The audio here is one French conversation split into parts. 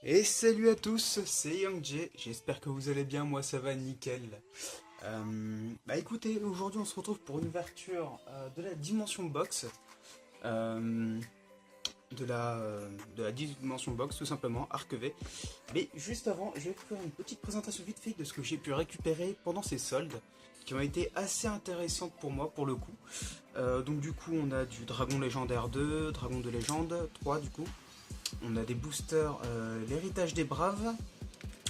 Et salut à tous, c'est Young j'espère que vous allez bien, moi ça va nickel. Écoutez, aujourd'hui on se retrouve pour une ouverture de la Dimension Box, euh, de la Dimension Box tout simplement, Arc V. Mais juste avant, je vais vous faire une petite présentation vite fait de ce que j'ai pu récupérer pendant ces soldes, qui ont été assez intéressantes pour moi pour le coup. Donc du coup on a du Dragon Légendaire 2, Dragon de Légende 3 du coup. On a des boosters, l'héritage des braves.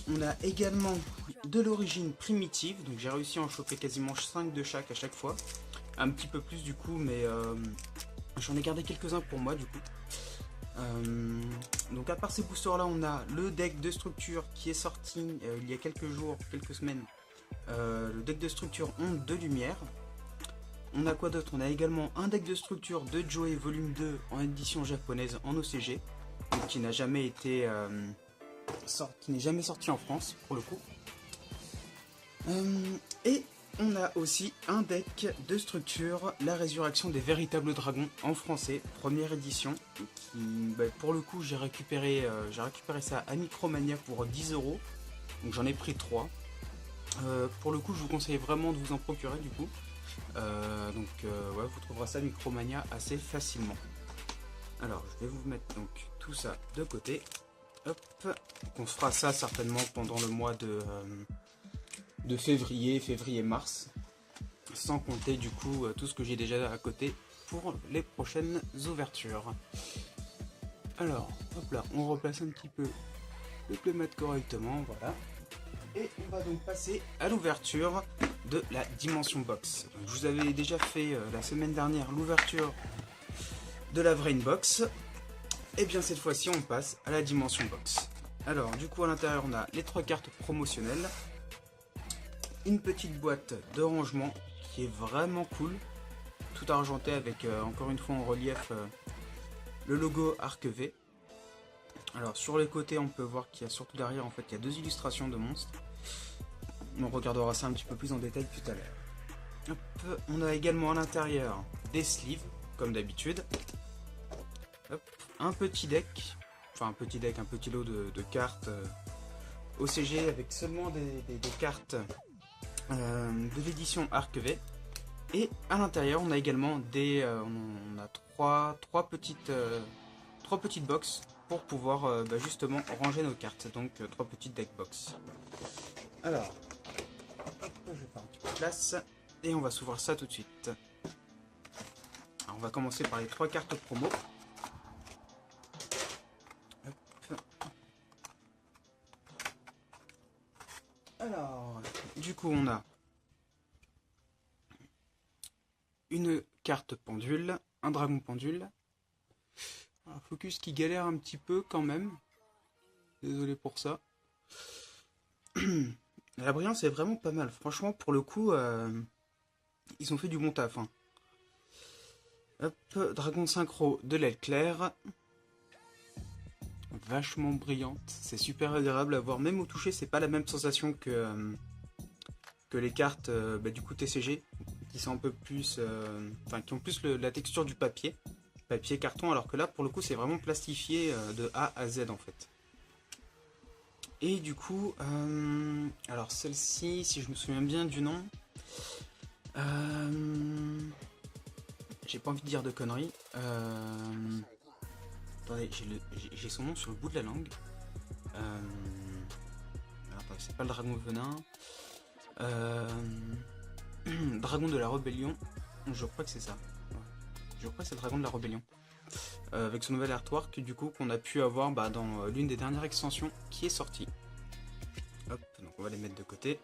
On a également de l'origine primitive. Donc j'ai réussi à en choper quasiment 5 de chaque à chaque fois. Un petit peu plus du coup, mais j'en ai gardé quelques-uns pour moi du coup. Donc à part ces boosters là, on a le deck de structure qui est sorti il y a quelques jours, quelques semaines. Le deck de structure Onde de Lumière. On a quoi d'autre? On a également un deck de structure de Joey Volume 2 en édition japonaise en OCG, qui n'a jamais été qui n'est jamais sorti en France pour le coup. Et on a aussi un deck de structure, la résurrection des véritables dragons en français, première édition. Qui, pour le coup, j'ai récupéré ça à Micromania pour 10 €. Donc j'en ai pris 3. Pour le coup, je vous conseille vraiment de vous en procurer du coup. Ouais, vous trouverez ça à Micromania assez facilement. Alors, je vais vous mettre donc tout ça de côté. Hop, on se fera ça certainement pendant le mois de février-mars, sans compter du coup tout ce que j'ai déjà à côté pour les prochaines ouvertures. Alors, hop là, on replace un petit peu le playmat correctement, voilà. Et on va donc passer à l'ouverture de la Dimension Box. Donc, je vous avais déjà fait la semaine dernière l'ouverture de la Brain Box. Et bien cette fois-ci on passe à la Dimension Box. Alors du coup à l'intérieur on a les 3 cartes promotionnelles, une petite boîte de rangement qui est vraiment cool, tout argenté avec encore une fois en relief le logo Arc V. Alors sur les côtés on peut voir qu'il y a surtout derrière en fait il y a 2 illustrations de monstres. On regardera ça un petit peu plus en détail tout à l'heure. On a également à l'intérieur des sleeves comme d'habitude. Un petit deck, un petit lot de cartes OCG avec seulement des cartes de l'édition Arc V. Et à l'intérieur, on a également on a trois petites box pour pouvoir justement ranger nos cartes. Donc 3 petites deck box. Alors, je vais faire un petit peu de place et on va s'ouvrir ça tout de suite. Alors, on va commencer par les 3 cartes promo. Alors, du coup, on a une carte pendule, un dragon pendule. Alors, Focus qui galère un petit peu quand même. Désolé pour ça. La brillance est vraiment pas mal. Franchement, pour le coup, ils ont fait du bon taf. Hein. Hop, dragon synchro de l'aile claire. Vachement brillante. C'est super agréable à voir. Même au toucher, c'est pas la même sensation que les cartes du coup TCG, qui sont un peu plus, qui ont plus la texture du papier carton, alors que là pour le coup c'est vraiment plastifié de A à Z en fait. Et du coup alors celle-ci, si je me souviens bien du nom, j'ai pas envie de dire de conneries, attendez, j'ai son nom sur le bout de la langue. Attendez, c'est pas le dragon venin. Dragon de la rébellion, je crois que c'est ça. Ouais. Je crois que c'est le dragon de la rébellion. Avec son nouvel artwork du coup qu'on a pu avoir dans l'une des dernières extensions qui est sortie. Hop, donc on va les mettre de côté.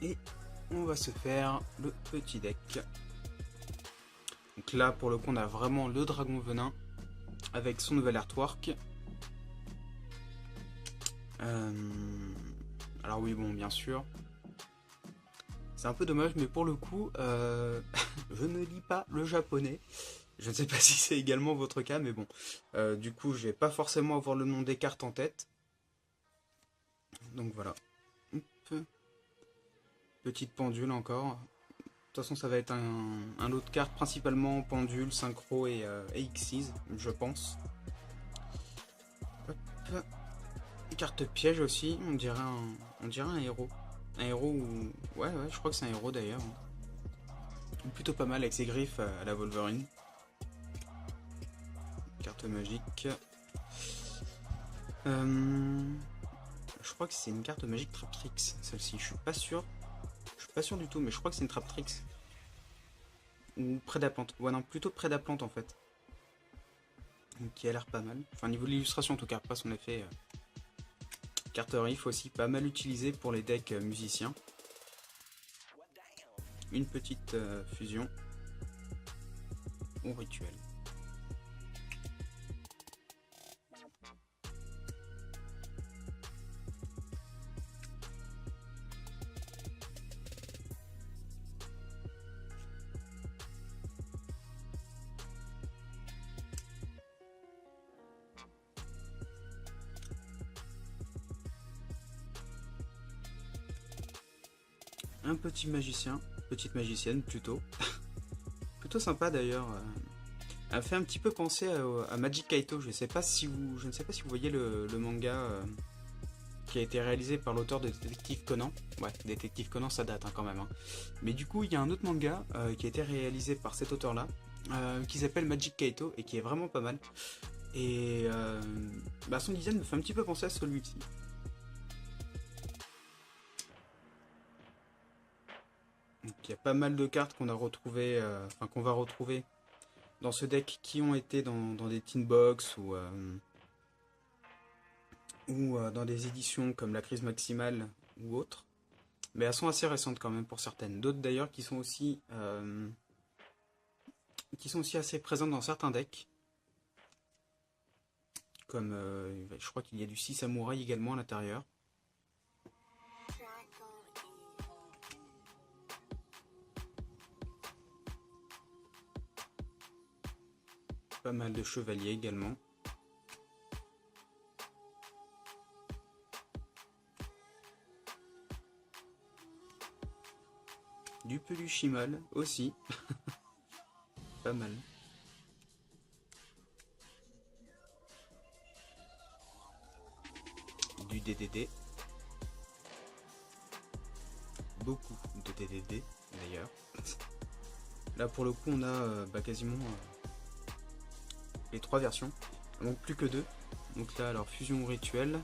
Et on va se faire le petit deck. Donc là pour le coup on a vraiment le dragon venin avec son nouvel artwork. Alors oui bon bien sûr. C'est un peu dommage mais pour le coup je ne lis pas le japonais. Je ne sais pas si c'est également votre cas, mais bon. Du coup, je vais pas forcément avoir le nom des cartes en tête. Donc voilà. Hop. Petite pendule encore. De toute façon, ça va être un lot de cartes, principalement pendule, synchro et Xyz, je pense. Hop. Carte piège aussi, on dirait un héros. Un héros ou... Ouais, je crois que c'est un héros d'ailleurs. Plutôt pas mal avec ses griffes à la Wolverine. Carte magique. Je crois que c'est une carte magique Traptrix, celle-ci. Je suis pas sûr. Je suis pas sûr du tout, mais je crois que c'est une Traptrix. Ou Prédaplante. Ouais, non, plutôt Prédaplante en fait. Donc, qui a l'air pas mal. Enfin, niveau de l'illustration en tout cas, pas son effet. Carte Riff aussi, pas mal utilisée pour les decks musiciens. Une petite fusion. Ou rituel. Un petit magicien, petite magicienne plutôt. Plutôt sympa d'ailleurs. Elle fait un petit peu penser à Magic Kaito. Je ne sais pas si vous voyez le manga qui a été réalisé par l'auteur de Détective Conan. Ouais, Détective Conan ça date quand même. Mais du coup il y a un autre manga qui a été réalisé par cet auteur là, qui s'appelle Magic Kaito et qui est vraiment pas mal. Et son design me fait un petit peu penser à celui-ci. Il y a pas mal de cartes qu'on a retrouvées, qu'on va retrouver dans ce deck qui ont été dans des tin box ou dans des éditions comme la Crise Maximale ou autres. Mais elles sont assez récentes quand même pour certaines. D'autres d'ailleurs qui sont aussi assez présentes dans certains decks. Comme je crois qu'il y a du 6 Samouraï également à l'intérieur. Pas mal de chevaliers également. Du Peluchimal aussi. Pas mal. Du DDD. Beaucoup de DDD d'ailleurs. Là pour le coup on a quasiment les 3 versions. Donc plus que 2. Donc là alors fusion rituelle,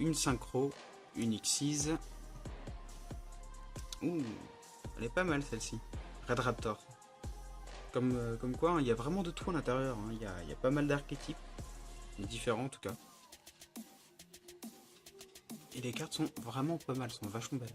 une synchro, une X6. Ouh, elle est pas mal celle-ci. Red Raptor. Comme quoi, il y a vraiment de tout à l'intérieur. Il y a pas mal d'archétypes. Différents en tout cas. Et les cartes sont vraiment pas mal, sont vachement belles.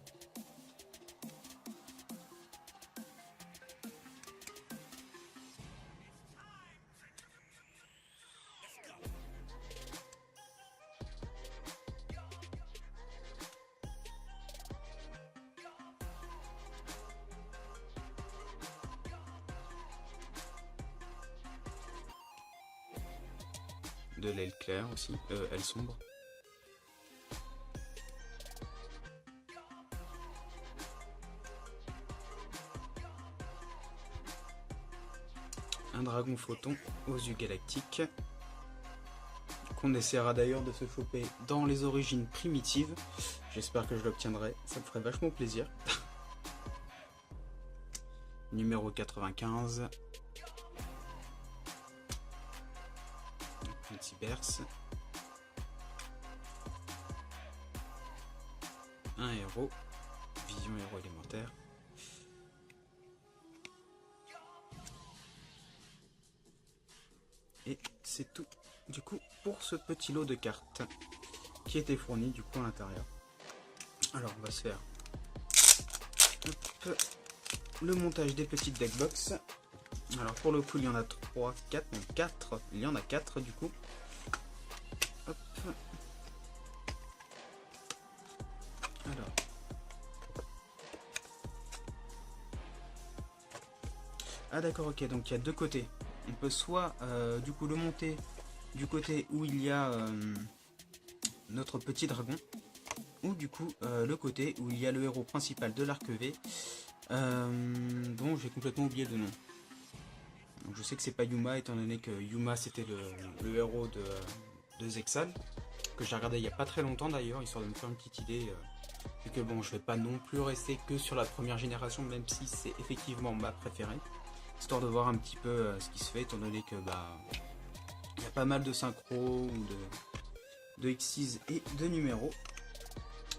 De l'aile claire aussi, aile sombre. Un dragon photon aux yeux galactiques. Qu'on essaiera d'ailleurs de se choper dans les origines primitives. J'espère que je l'obtiendrai, ça me ferait vachement plaisir. Numéro 95. Petit berce. Un héros. Vision héros élémentaire. Et c'est tout du coup pour ce petit lot de cartes qui était fourni du coup à l'intérieur. Alors on va se faire le montage des petites deckbox. Alors pour le coup il y en a 3, 4, non 4, il y en a 4 du coup. Hop. Alors. Ah d'accord, ok, donc il y a deux côtés. On peut soit du coup le monter du côté où il y a notre petit dragon, ou du coup le côté où il y a le héros principal de l'arc V, dont j'ai complètement oublié le nom. Donc, je sais que c'est pas Yuma, étant donné que Yuma c'était le héros de Zexal. que j'ai regardé il n'y a pas très longtemps d'ailleurs, histoire de me faire une petite idée. Vu que bon, je vais pas non plus rester que sur la première génération, même si c'est effectivement ma préférée. Histoire de voir un petit peu ce qui se fait, étant donné que bah il y a pas mal de synchro ou de X6 et de numéros.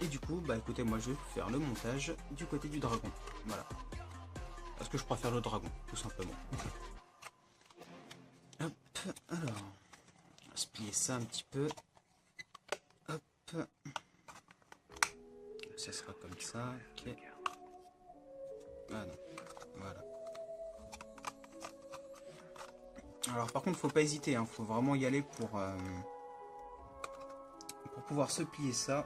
Et du coup, bah écoutez, moi je vais faire le montage du côté du dragon. Voilà. Parce que je préfère le dragon, tout simplement. Hop, alors. On va se plier ça un petit peu. Hop. Ça sera comme ça. Ok. Ah non. Voilà. Alors par contre, faut pas hésiter, hein. Faut vraiment y aller pour pouvoir se plier ça.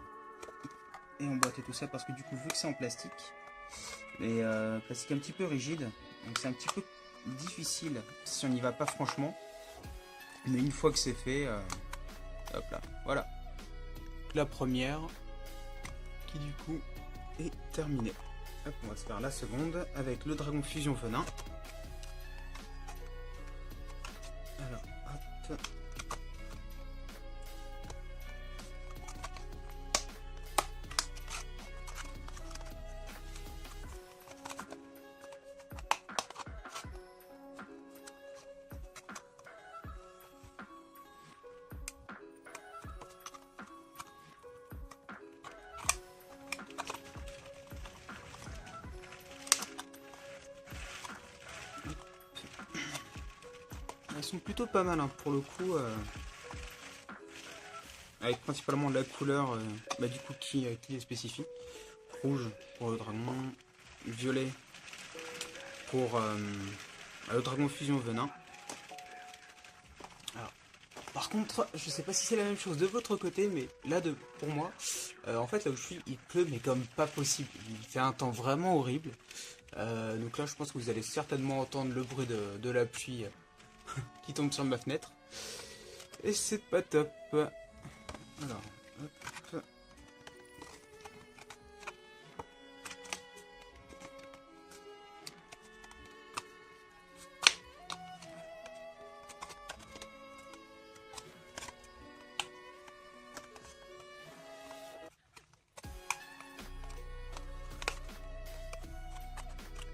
Et emboîter tout ça, parce que du coup, vu que c'est en plastique, et plastique un petit peu rigide, donc c'est un petit peu difficile si on n'y va pas franchement. Mais une fois que c'est fait, hop là, voilà. La première qui du coup est terminée. Hop, on va se faire la seconde avec le dragon fusion venin. Alors, hop. Elles sont plutôt pas mal, hein, pour le coup, avec principalement la couleur bah, du coup qui les spécifie. Rouge pour le dragon, violet pour le dragon fusion venin. Alors, par contre, je sais pas si c'est la même chose de votre côté, mais là, pour moi, en fait, là où je suis, il pleut, mais comme pas possible. Il fait un temps vraiment horrible. Donc là, je pense que vous allez certainement entendre le bruit de la pluie qui tombe sur ma fenêtre. Et c'est pas top. Alors, hop.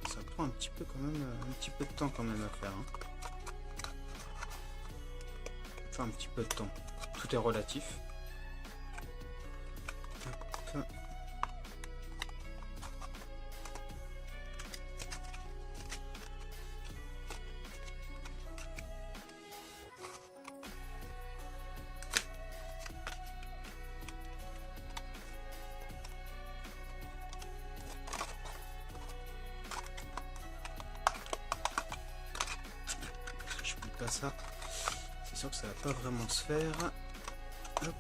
Ça prend un petit peu quand même, un petit peu de temps quand même à faire. Hein. Enfin, un petit peu de temps. Tout est relatif. Hop. Je plie pas ça. C'est sûr que ça va pas vraiment se faire. Hop.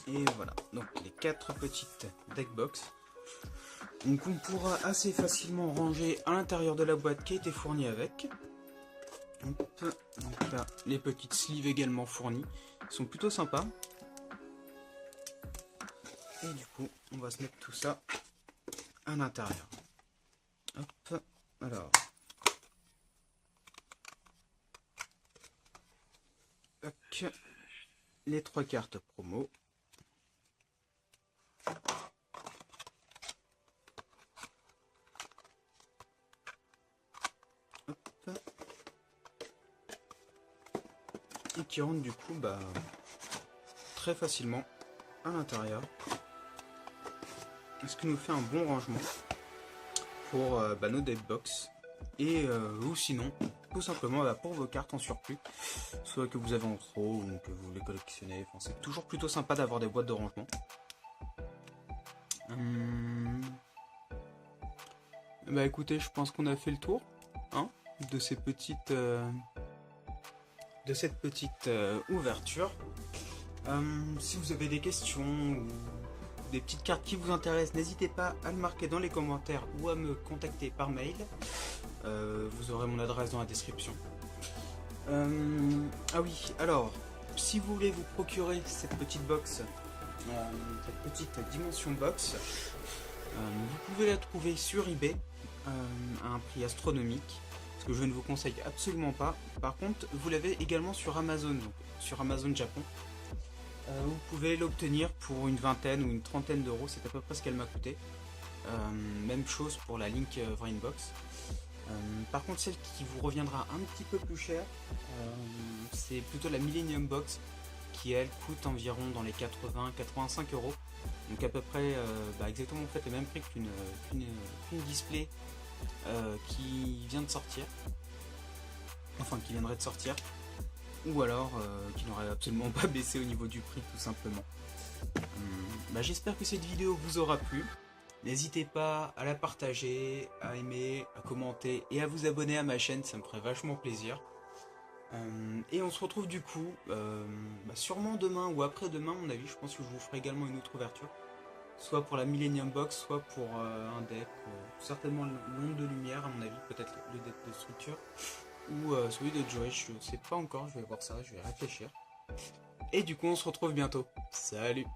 Et voilà, donc les 4 petites deckbox. Donc on pourra assez facilement ranger à l'intérieur de la boîte qui a été fournie avec. Hop. Donc là, les petites sleeves également fournies sont plutôt sympas. Et du coup, on va se mettre tout ça à l'intérieur. Hop, alors. Tac. Les 3 cartes promo. Hop. Et qui rentrent du coup bah, très facilement à l'intérieur. Ce qui nous fait un bon rangement pour bah, nos deckbox. Et ou sinon, tout simplement bah, pour vos cartes en surplus, soit que vous avez en trop ou que vous les collectionnez. Enfin, c'est toujours plutôt sympa d'avoir des boîtes de rangement. Bah écoutez, je pense qu'on a fait le tour hein, de ces petites, de cette petite ouverture. Si vous avez des questions ou des petites cartes qui vous intéressent, n'hésitez pas à le marquer dans les commentaires ou à me contacter par mail. Vous aurez mon adresse dans la description. Ah oui, alors, si vous voulez vous procurer cette petite box, cette petite dimension box. Vous pouvez la trouver sur eBay à un prix astronomique, ce que je ne vous conseille absolument pas. Par contre, vous l'avez également sur Amazon, donc sur Amazon Japon. Vous pouvez l'obtenir pour une vingtaine ou une trentaine d'euros, c'est à peu près ce qu'elle m'a coûté. Même chose pour la Link Vrainbox. Par contre, celle qui vous reviendra un petit peu plus cher, c'est plutôt la Millennium Box, qui elle coûte environ dans les 80-85 euros. Donc à peu près exactement en fait le même prix qu'une display qui vient de sortir. Enfin qui viendrait de sortir. Ou alors qui n'aurait absolument pas baissé au niveau du prix tout simplement. J'espère que cette vidéo vous aura plu. N'hésitez pas à la partager, à aimer, à commenter et à vous abonner à ma chaîne, ça me ferait vachement plaisir. Et on se retrouve du coup, sûrement demain ou après-demain, à mon avis. Je pense que je vous ferai également une autre ouverture. Soit pour la Millennium Box, soit pour un deck. Certainement l'onde de lumière, à mon avis. Peut-être le deck de structure. Ou celui de Joey, je sais pas encore. Je vais voir ça, je vais réfléchir. Et du coup, on se retrouve bientôt. Salut!